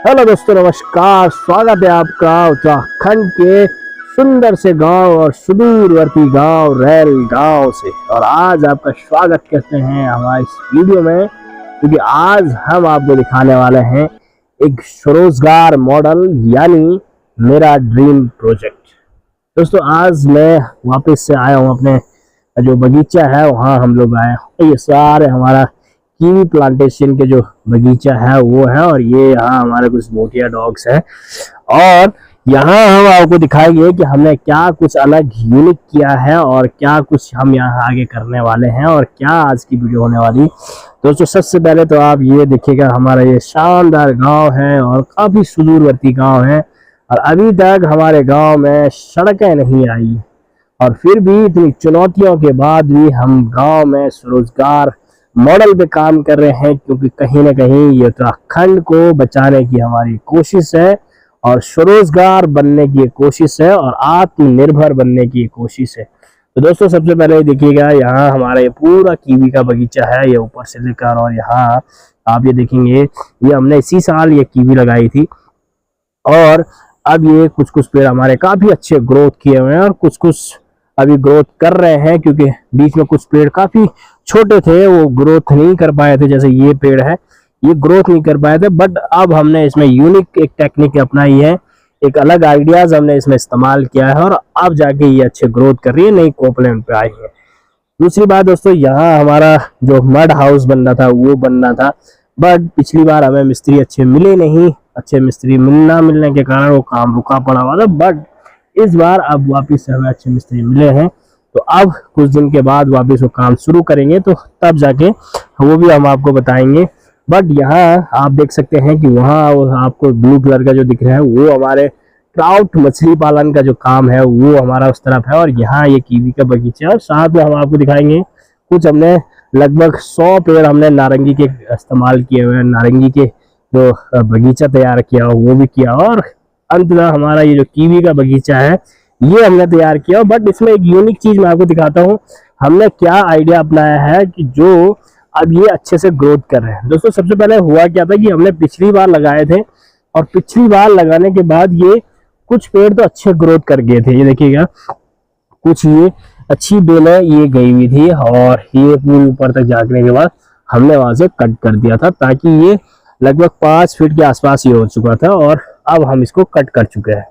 Hello दोस्तों, नमस्कार। स्वागत है आपका उत्तराखंड के सुंदर से गांव और सुदूरवर्ती गांव रैल गांव से। और आज आपका स्वागत करते हैं हमारे इस वीडियो में, क्योंकि आज हम आपको दिखाने वाले हैं एक स्वरोजगार मॉडल, यानी मेरा ड्रीम प्रोजेक्ट। दोस्तों, आज मैं वापस से आया हूँ अपने जो बगीचा है वहाँ हम लोग आए हैं। ये सारे हमारा कीवी प्लांटेशन के जो बगीचा है वो है, और ये यहाँ हमारे कुछ मोटिया डॉग्स हैं। और यहाँ हम आपको दिखाएंगे कि हमने क्या कुछ अलग यूनिक किया है और क्या कुछ हम यहाँ आगे करने वाले हैं और क्या आज की वीडियो होने वाली। दोस्तों, सबसे पहले तो आप ये देखिएगा, हमारा ये शानदार गांव है और काफ़ी सुदूरवर्ती गांव है, और अभी तक हमारे गांव में सड़कें नहीं आई, और फिर भी इतनी चुनौतियों के बाद भी हम गांव में स्वरोजगार मॉडल पे काम कर रहे हैं, क्योंकि कहीं ना कहीं ये उत्तराखंड को बचाने की हमारी कोशिश है और स्वरोजगार बनने की कोशिश है और आत्मनिर्भर बनने की कोशिश है। तो दोस्तों, सबसे पहले देखिएगा, यहाँ हमारा ये पूरा कीवी का बगीचा है, ये ऊपर से लेकर, और यहाँ आप ये देखेंगे, ये हमने इसी साल ये कीवी लगाई थी, और अब ये कुछ कुछ पेड़ हमारे काफी अच्छे ग्रोथ किए हुए हैं और कुछ कुछ अभी ग्रोथ कर रहे हैं, क्योंकि बीच में कुछ पेड़ काफी छोटे थे, वो ग्रोथ नहीं कर पाए थे। जैसे ये पेड़ है, ये ग्रोथ नहीं कर पाए थे, बट अब हमने इसमें यूनिक एक टेक्निक अपनाई है, एक अलग आइडियाज हमने इसमें इस्तेमाल किया है, और अब जाके ये अच्छे ग्रोथ कर रही है, नई कोपलें पे आई है। दूसरी बात दोस्तों, यहाँ हमारा जो मड हाउस बनना था वो बनना था, बट पिछली बार हमें मिस्त्री अच्छे मिले नहीं। अच्छे मिस्त्री ना मिलने के कारण वो काम रुका पड़ा हुआ था, बट इस बार अब वापस से हमें अच्छे मिस्त्री मिले हैं, तो अब कुछ दिन के बाद वापस वो काम शुरू करेंगे, तो तब जाके वो भी हम आपको बताएंगे। बट यहाँ आप देख सकते हैं कि वहाँ आपको ब्लू कलर का जो दिख रहा है वो हमारे ट्राउट मछली पालन का जो काम है वो हमारा उस तरफ है, और यहाँ ये कीवी का बगीचा है। और साथ में हम आपको दिखाएंगे कुछ हमने लगभग 100 पेड़ हमने नारंगी के इस्तेमाल किए हुए हैं, नारंगी के जो बगीचा तैयार किया वो भी किया, और अंततः हमारा ये जो कीवी का बगीचा है ये हमने तैयार किया। बट इसमें एक यूनिक चीज मैं आपको दिखाता हूँ, हमने क्या आइडिया अपनाया है कि जो अब ये अच्छे से ग्रोथ कर रहे हैं। दोस्तों, सबसे पहले हुआ क्या था कि हमने पिछली बार लगाए थे, और पिछली बार लगाने के बाद ये कुछ पेड़ तो अच्छे ग्रोथ कर गए थे। ये देखिएगा, कुछ ये अच्छी बेलें ये गई हुई थी, और ये पूरी ऊपर तक जाने के बाद हमने वहां से कट कर दिया था, ताकि ये लगभग 5 फीट के आसपास ये हो चुका था, और अब हम इसको कट कर चुके हैं।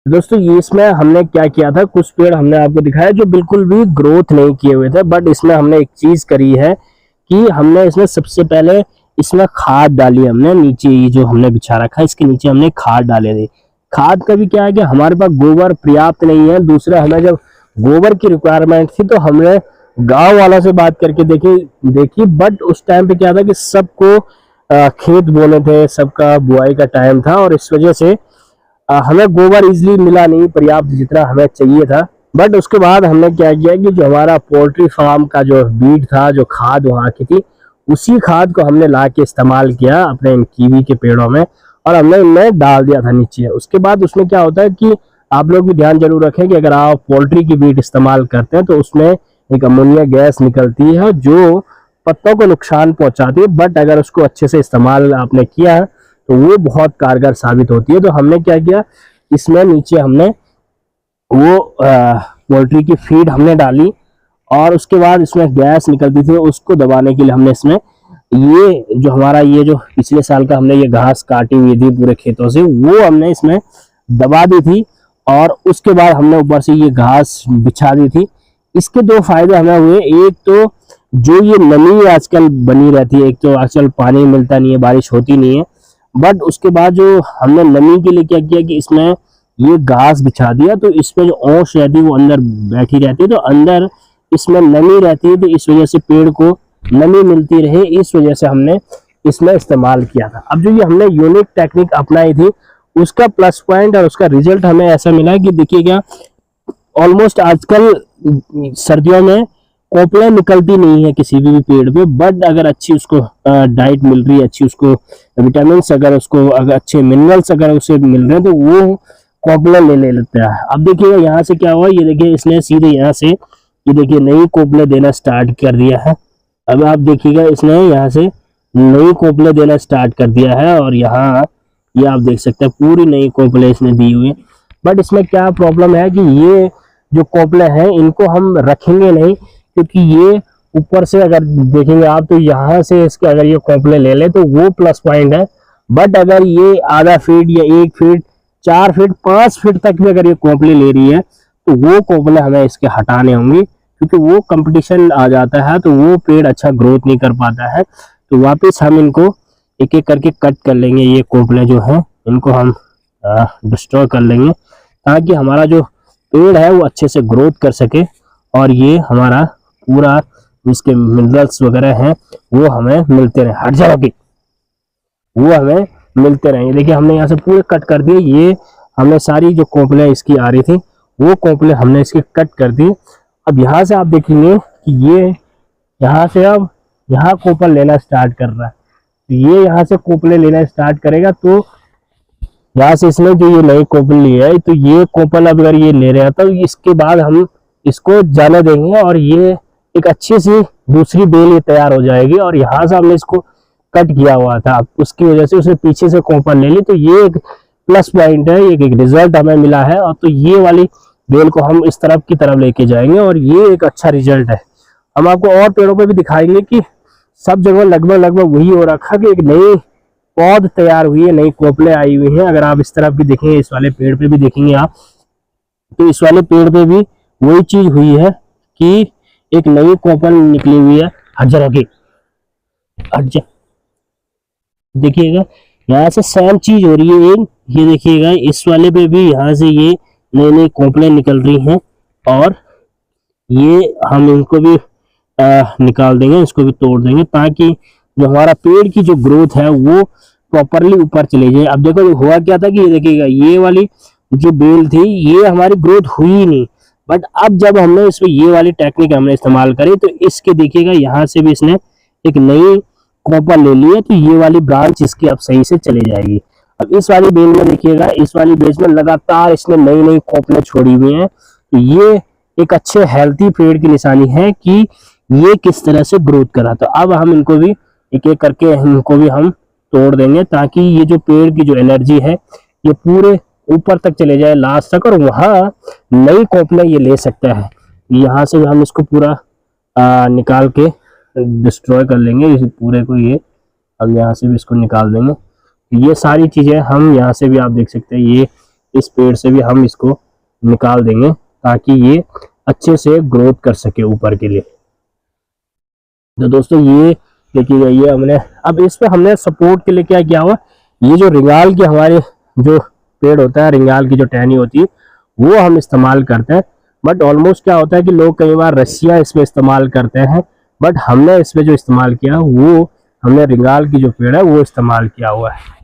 दोस्तों, ये इसमें हमने क्या किया था, कुछ पेड़ हमने आपको दिखाया जो बिल्कुल भी ग्रोथ नहीं किए हुए थे, बट इसमें हमने एक चीज करी है कि हमने इसमें सबसे पहले इसमें खाद डाली। हमने नीचे ये जो हमने बिछा रखा है इसके नीचे हमने खाद डाले थे। खाद का भी क्या है कि हमारे पास गोबर पर्याप्त नहीं है। दूसरा, हमें जब गोबर की रिक्वायरमेंट थी तो हमने गाँव वालों से बात करके देखी, बट उस टाइम पे क्या था कि सबको खेत बोने थे, सबका बुआई का टाइम था, और इस वजह से हमें गोबर इजीली मिला नहीं पर्याप्त जितना हमें चाहिए था। बट उसके बाद हमने क्या किया कि जो हमारा पोल्ट्री फार्म का जो बीट था, जो खाद वहाँ की थी, उसी खाद को हमने ला के इस्तेमाल किया अपने इन कीवी के पेड़ों में, और हमने इनमें डाल दिया था नीचे। उसके बाद उसमें क्या होता है कि आप लोग भी ध्यान जरूर रखें कि अगर आप पोल्ट्री की बीट इस्तेमाल करते हैं तो उसमें एक अमोनिया गैस निकलती है जो पत्तों को नुकसान पहुंचाती है, बट अगर उसको अच्छे से इस्तेमाल आपने किया तो वो बहुत कारगर साबित होती है। तो हमने क्या किया, इसमें नीचे हमने वो पोल्ट्री की फीड हमने डाली, और उसके बाद इसमें गैस निकलती थी, उसको दबाने के लिए हमने इसमें ये जो हमारा ये जो पिछले साल का हमने ये घास काटी हुई थी पूरे खेतों से, वो हमने इसमें दबा दी थी, और उसके बाद हमने ऊपर से ये घास बिछा दी थी। इसके 2 फायदे हमें हुए। एक तो जो ये नमी आजकल बनी रहती है, एक तो आजकल पानी मिलता नहीं है, बारिश होती नहीं है, बट उसके बाद जो हमने नमी के लिए क्या किया कि इसमें ये घास बिछा दिया, तो इसमें जो ओस रहती है वो अंदर बैठी रहती है, तो अंदर इसमें नमी रहती है, तो इस वजह से पेड़ को नमी मिलती रहे, इस वजह से हमने इसमें इस्तेमाल किया था। अब जो ये हमने यूनिक टेक्निक अपनाई थी उसका प्लस पॉइंट और उसका रिजल्ट हमें ऐसा मिला कि देखिएगा, ऑलमोस्ट आजकल सर्दियों में कोपलें निकलती नहीं है किसी भी पेड़ पे, बट अगर अच्छी उसको डाइट मिल रही है, अच्छी उसको विटामिन अगर उसको अगर अच्छे मिनरल्स अगर उसे मिल रहे हैं तो वो कोपलें लेने लगता है। अब देखिएगा यहाँ से क्या हुआ, ये देखिए इसने सीधे यहाँ से ये देखिए नई कोपलें देना स्टार्ट कर दिया है। अब आप देखिएगा इसने यहाँ से नई कोपलें देना स्टार्ट कर दिया है, और यहाँ ये आप देख सकते हैं पूरी नई कोपले इसने दी हुई है। बट इसमें क्या प्रॉब्लम है कि ये जो कोपले हैं इनको हम रखेंगे नहीं, क्योंकि ये ऊपर से अगर देखेंगे आप तो यहाँ से इसके अगर ये कोपले ले ले तो वो प्लस पॉइंट है। बट अगर ये आधा फीट या 1 फीट 4 फीट 5 फीट तक भी अगर ये कोपले ले रही है तो वो कोपले हमें इसके हटाने होंगे, क्योंकि वो कंपटीशन आ जाता है तो वो पेड़ अच्छा ग्रोथ नहीं कर पाता है। तो वापस हम इनको एक एक करके कट कर लेंगे, ये कोपले जो हैं इनको हम डिस्ट्रॉय कर लेंगे, ताकि हमारा जो पेड़ है वो अच्छे से ग्रोथ कर सके और ये हमारा पूरा इसके मिनरल्स वगैरह हैं वो हमें मिलते रहे, हर जगह के वो हमें मिलते रहेंगे। देखिए हमने यहाँ से पूरे कट कर दिए, ये हमने सारी जो कोपले इसकी आ रही थी वो कोपले हमने इसके कट कर दिए। अब यहाँ से आप देखेंगे कि ये यहाँ से अब यहाँ कोपल लेना स्टार्ट कर रहा है, तो ये यहाँ से कोपले लेना स्टार्ट करेगा। तो यहाँ से इसने जो ये नई कोपल ली है तो ये कोपल अब अगर ये ले रहे हैं तो इसके बाद हम इसको जाने देंगे और ये एक अच्छी सी दूसरी बेल ये तैयार हो जाएगी। और यहाँ से हमने इसको कट किया हुआ था, उसकी वजह से उसने पीछे से कोपल ले ली, तो ये एक प्लस पॉइंट है, एक रिजल्ट हमें मिला है। और तो ये वाली बेल को हम इस तरफ की तरफ लेके जाएंगे और ये एक अच्छा रिजल्ट है। हम आपको और पेड़ों पे भी दिखाएंगे कि सब जगह लगभग वही हो रखा कि एक नई पौध तैयार हुई है, नई कोपले आई हुई हैं। अगर आप इस तरफ भी देखेंगे, इस वाले पेड़ पे भी देखेंगे आप, तो इस वाले पेड़ पे भी वही चीज हुई है कि एक नई कोपल निकली हुई है हर जगह की। देखिएगा यहाँ से सेम चीज हो रही है एक, ये देखिएगा इस वाले पे भी यहाँ से ये नई नई कोपलें निकल रही हैं और ये हम इनको भी निकाल देंगे, इसको भी तोड़ देंगे, ताकि जो हमारा पेड़ की जो ग्रोथ है वो प्रॉपरली ऊपर चले जाए। अब देखो हुआ क्या था कि ये देखिएगा ये वाली जो बेल थी ये हमारी ग्रोथ हुई ही नहीं, बट अब जब हमने इसमें ये वाली टेक्निक हमने इस्तेमाल करी तो इसके देखिएगा यहाँ से भी इसने एक नई कोपल ले ली है, तो ये वाली ब्रांच इसकी अब सही से चली जाएगी। अब इस वाली बेल में देखिएगा, इस वाली बेल में लगातार इसने नई नई कोपलें छोड़ी हुई हैं, तो ये एक अच्छे हेल्थी पेड़ की निशानी है कि ये किस तरह से ग्रोथ करा। तो अब हम इनको भी एक एक करके इनको भी हम तोड़ देंगे, ताकि ये जो पेड़ की जो एनर्जी है ये पूरे ऊपर तक चले जाए लास्ट तक, और वहाँ नई कोपलें ये ले सकता है। यहाँ से हम इसको पूरा निकाल के डिस्ट्रॉय कर लेंगे इस पूरे को, ये हम यहाँ से भी इसको निकाल देंगे। ये सारी चीजें हम यहाँ से भी आप देख सकते हैं, ये इस पेड़ से भी हम इसको निकाल देंगे ताकि ये अच्छे से ग्रोथ कर सके ऊपर के लिए। तो दोस्तों ये देखिएगा, ये हमने अब इस पे हमने सपोर्ट के लिए क्या किया हुआ, ये जो रिंगाल के हमारे जो पेड़ होता है, रिंगाल की जो टहनी होती है वो हम इस्तेमाल करते हैं। बट ऑलमोस्ट क्या होता है कि लोग कई बार रस्सियाँ इसमें इस्तेमाल करते हैं, बट हमने इसमें जो इस्तेमाल किया वो हमने रिंगाल की जो पेड़ है वो इस्तेमाल किया हुआ है।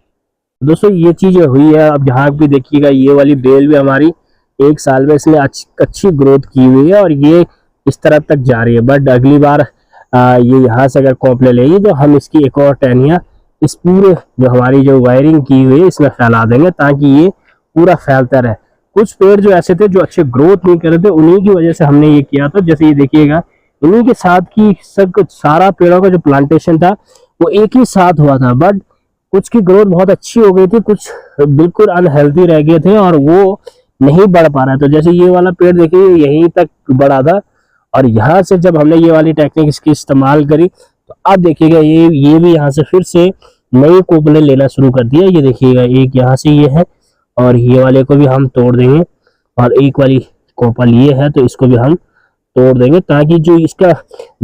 दोस्तों ये चीज हुई है। अब यहाँ भी देखिएगा, ये वाली बेल भी हमारी 1 साल में इसने अच्छी ग्रोथ की हुई है और ये इस तरफ तक जा रही है। बट अगली बार ये यहाँ से अगर कोपले लेगी तो हम इसकी एक और टहनियाँ इस पूरे जो हमारी जो वायरिंग की हुई है इसमें फैला देंगे, ताकि ये पूरा फैलता रहे। कुछ पेड़ जो ऐसे थे जो अच्छे ग्रोथ नहीं कर रहे थे, उन्हीं की वजह से हमने ये किया था। जैसे ये देखिएगा, इन्हीं के साथ की सब कुछ सारा पेड़ों का जो प्लांटेशन था वो एक ही साथ हुआ था, बट कुछ की ग्रोथ बहुत अच्छी हो गई थी, कुछ बिल्कुल अनहेल्दी रह गए थे और वो नहीं बढ़ पा रहा। तो जैसे ये वाला पेड़ देखिए यहीं तक बढ़ा था, और यहाँ से जब हमने ये वाली टेक्निक इसकी इस्तेमाल करी तो अब देखिएगा ये भी यहाँ से फिर से नई कोपलें लेना शुरू कर दिया। ये देखिएगा एक यहाँ से ये है और ये वाले को भी हम तोड़ देंगे, और एक वाली कोपल ये है तो इसको भी हम तोड़ देंगे, ताकि जो इसका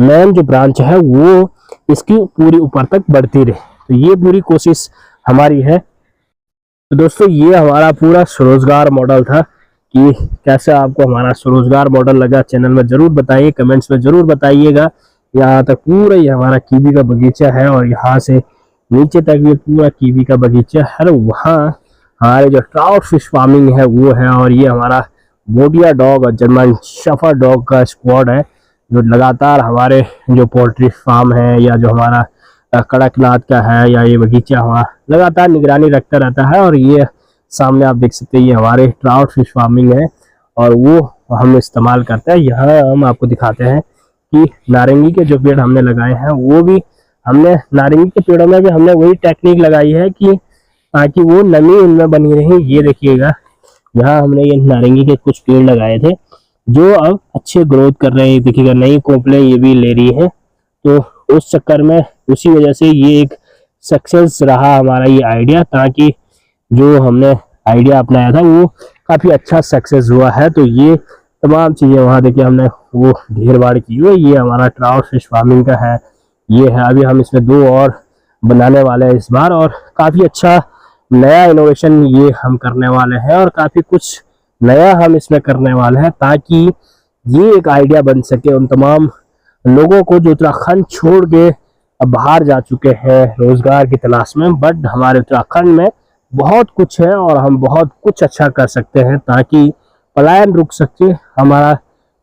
मेन जो ब्रांच है वो इसकी पूरी ऊपर तक बढ़ती रहे। तो ये पूरी कोशिश हमारी है। तो दोस्तों ये हमारा पूरा स्वरोजगार मॉडल था कि कैसे आपको हमारा स्वरोजगार मॉडल लगा, चैनल में जरूर बताइए, कमेंट्स में जरूर बताइएगा। यहाँ तक पूरा ये हमारा कीवी का बगीचा है और यहाँ से नीचे तक भी पूरा कीवी का बगीचा है। वहाँ हमारे जो ट्राउट फिश फार्मिंग है वो है, और ये हमारा बोडिया डॉग और जर्मन शेफर्ड डॉग का स्क्वाड है जो लगातार हमारे जो पोल्ट्री फार्म है या जो हमारा कड़कनाथ का है या ये बगीचा हमारा लगातार निगरानी रखता रहता है। और ये सामने आप देख सकते हैं ये हमारे ट्राउट फिश फार्मिंग है और वो हम इस्तेमाल करते हैं। यहाँ हम आपको दिखाते हैं कि नारंगी के जो पेड़ हमने लगाए हैं वो भी हमने नारंगी के पेड़ों में भी हमने वही टेक्निक लगाई है कि ताकि वो नमी उनमें बनी रहे। ये देखिएगा, यहाँ हमने ये नारंगी के कुछ पेड़ लगाए थे जो अब अच्छे ग्रोथ कर रहे हैं। देखिएगा नई कोपलें ये भी ले रही है, तो उस चक्कर में उसी वजह से ये एक सक्सेस रहा हमारा ये आइडिया, ताकि जो हमने आइडिया अपनाया था वो काफ़ी अच्छा सक्सेस हुआ है। तो ये तमाम चीज़ें वहाँ देखिए हमने वो ढेर बार की हुई। ये हमारा ट्राउट फिश फार्मिंग का है, ये है। अभी हम इसमें 2 और बनाने वाले हैं इस बार, और काफ़ी अच्छा नया इनोवेशन ये हम करने वाले हैं, और काफ़ी कुछ नया हम इसमें करने वाले हैं, ताकि ये एक आइडिया बन सके उन तमाम लोगों को जो उत्तराखंड छोड़ के अब बाहर जा चुके हैं रोजगार की तलाश में। बट हमारे उत्तराखंड में बहुत कुछ है और हम बहुत कुछ अच्छा कर सकते हैं, ताकि पलायन रुक सके, हमारा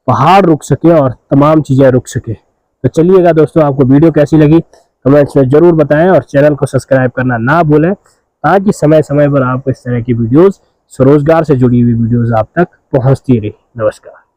पहाड़ रुक सके और तमाम चीज़ें रुक सके। तो चलिएगा दोस्तों, आपको वीडियो कैसी लगी कमेंट्स में ज़रूर बताएं, और चैनल को सब्सक्राइब करना ना भूलें, ताकि समय समय पर आपको इस तरह की वीडियोस, स्वरोजगार से जुड़ी हुई वीडियोस आप तक पहुंचती रही। नमस्कार।